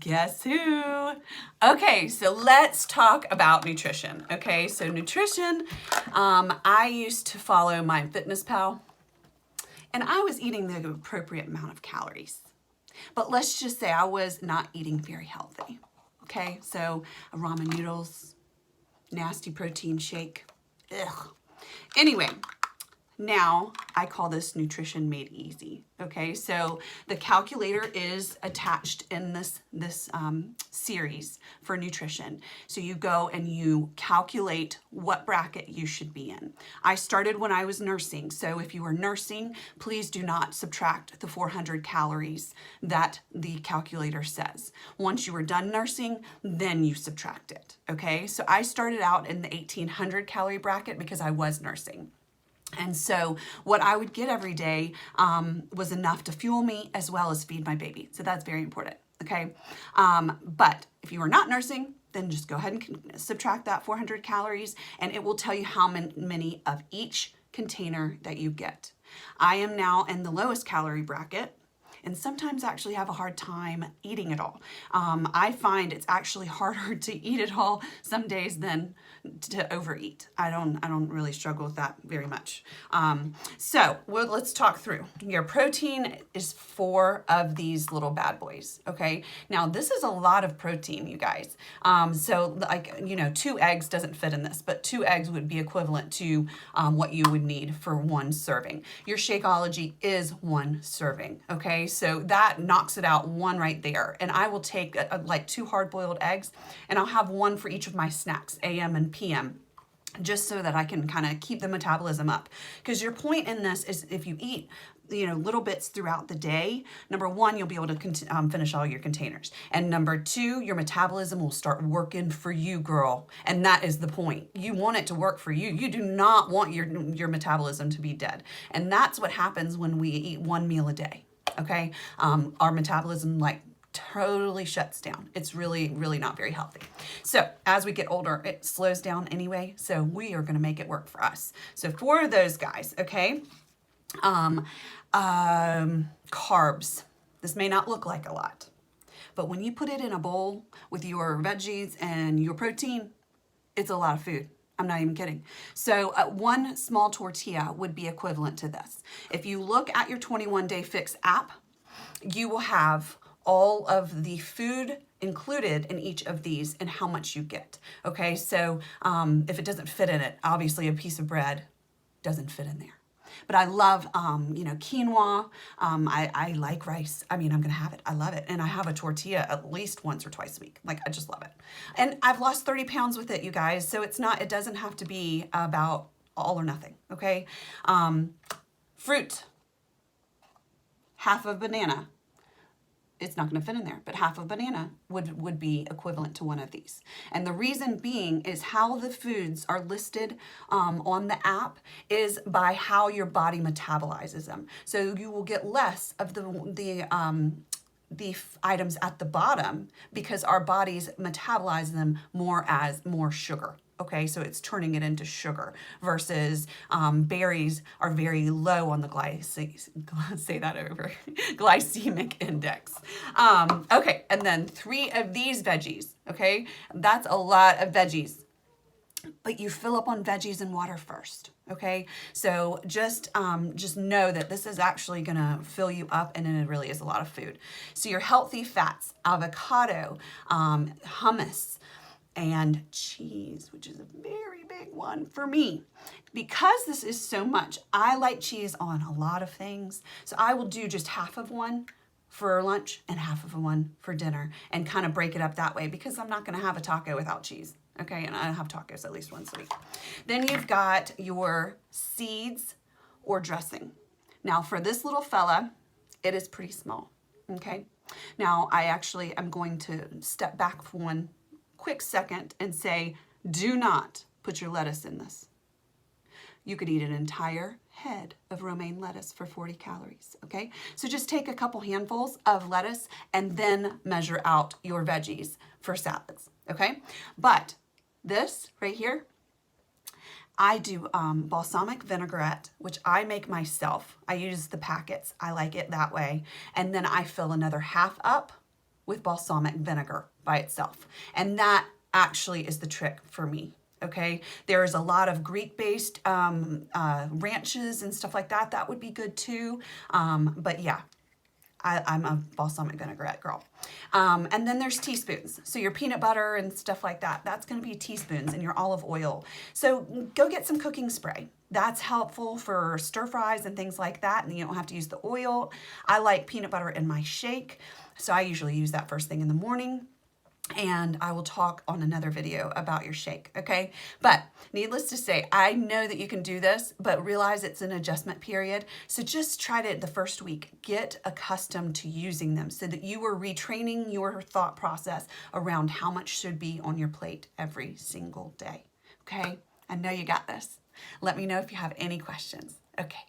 Guess who? Okay, so let's talk about nutrition. Okay, so nutrition, I used to follow MyFitnessPal, and I was eating the appropriate amount of calories. But let's just say I was not eating very healthy. Okay, so ramen noodles, nasty protein shake. Ugh. Anyway, now I call this Nutrition Made Easy. Okay, so the calculator is attached in this series for nutrition. So you go and you calculate what bracket you should be in. I started when I was nursing. So if you are nursing, please do not subtract the 400 calories that the calculator says. Once you are done nursing, then you subtract it. Okay, so I started out in the 1800 calorie bracket because I was nursing. And so what I would get every day was enough to fuel me as well as feed my baby. So that's very important, okay? But if you are not nursing, then just go ahead and subtract that 400 calories and it will tell you how many of each container that you get. I am now in the lowest calorie bracket and sometimes actually have a hard time eating it all. I find it's actually harder to eat it all some days than to overeat. I don't really struggle with that very much. So let's talk through. Your protein is 4 of these little bad boys, okay? Now this is a lot of protein, you guys. So like, 2 eggs doesn't fit in this, but 2 eggs would be equivalent to what you would need for 1 serving. Your Shakeology is 1 serving, okay? So that knocks it out 1 right there. And I will take like 2 hard-boiled eggs and I'll have 1 for each of my snacks, AM and PM, just so that I can kind of keep the metabolism up. Because your point in this is if you eat little bits throughout the day, number 1, you'll be able to finish all your containers. And number 2, your metabolism will start working for you, girl. And that is the point. You want it to work for you. You do not want your metabolism to be dead. And that's what happens when we eat 1 meal a day, okay? Our metabolism totally shuts down. It's really, really not very healthy. So as we get older, it slows down anyway. So we are going to make it work for us. So for those guys, okay, carbs. This may not look like a lot, but when you put it in a bowl with your veggies and your protein, it's a lot of food. I'm not even kidding. So 1 small tortilla would be equivalent to this. If you look at your 21 Day Fix app, you will have all of the food included in each of these and how much you get. Okay, so if it doesn't fit in it, obviously a piece of bread doesn't fit in there. But I love, quinoa. I like rice. I mean, I'm going to have it. I love it. And I have a tortilla at least once or twice a week. I just love it. And I've lost 30 pounds with it, you guys. So it doesn't have to be about all or nothing. Okay. Fruit, half a banana. It's not going to fit in there, but half a banana would be equivalent to 1 of these. And the reason being is how the foods are listed on the app is by how your body metabolizes them. So you will get less of the items at the bottom because our bodies metabolize them more as more sugar. Okay, so it's turning it into sugar versus berries are very low on the glycemic index. Okay, and then 3 of these veggies. Okay, that's a lot of veggies. But you fill up on veggies and water first, okay? So just know that this is actually gonna fill you up and it really is a lot of food. So your healthy fats, avocado, hummus, and cheese, which is a very big one for me. Because this is so much, I like cheese on a lot of things. So I will do just half of one for lunch and half of one for dinner and kind of break it up that way because I'm not gonna have a taco without cheese. Okay, and I have tacos at least once a week. Then you've got your seeds or dressing. Now for this little fella, it is pretty small, okay? Now I actually am going to step back for 1 quick second and say, do not put your lettuce in this. You could eat an entire head of romaine lettuce for 40 calories, okay? So just take a couple handfuls of lettuce and then measure out your veggies for salads, okay? But this right here, I do balsamic vinaigrette, which I make myself. I use the packets. I like it that way. And then I fill another half up with balsamic vinegar by itself. And that actually is the trick for me. Okay, there's a lot of Greek-based ranches and stuff like that. That would be good too. But yeah, I'm a balsamic vinaigrette girl. And then there's teaspoons. So your peanut butter and stuff like that, that's gonna be teaspoons, and your olive oil. So go get some cooking spray. That's helpful for stir fries and things like that, and you don't have to use the oil. I like peanut butter in my shake, so I usually use that first thing in the morning. And I will talk on another video about your shake, okay? But needless to say, I know that you can do this, but realize it's an adjustment period. So just try it the first week. Get accustomed to using them so that you are retraining your thought process around how much should be on your plate every single day, okay? I know you got this. Let me know if you have any questions. Okay.